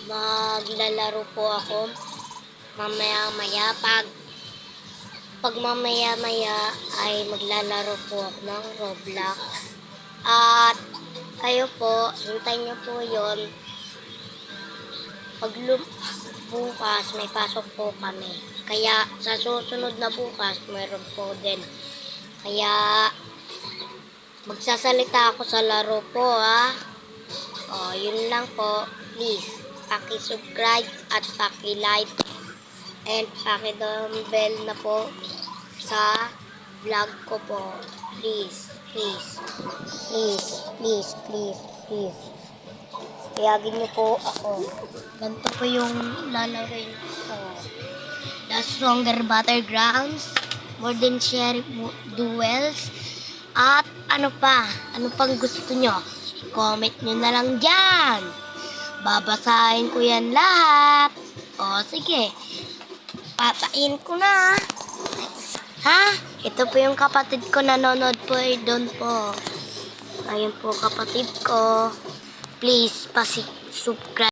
Maglalaro po ako mamaya-maya. Pag mamaya-maya ay maglalaro po ako ng Roblox. At kayo po, hintayin niyo po yon. Pag bukas, may pasok po kami. Kaya sa susunod na bukas, mayroon po din. Kaya magsasalita ako sa laro po, ha. Yun lang po. Please, paki-subscribe at paki-like and paki-dumbbell na po sa vlog ko po. Please, please, please, please, please, please. Kayagin niyo po ako. Ganito po yung lalaroin ko. The Stronger Battlegrounds, Modern Sheriff Duels, at ano pa? Ano pang gusto nyo? Comment nyo na lang dyan. Babasahin ko yan lahat. Sige. Papain ko na. Ha? Ito po yung kapatid ko nanonood po doon po. Ayun po kapatid ko. Please, pasi-subscribe.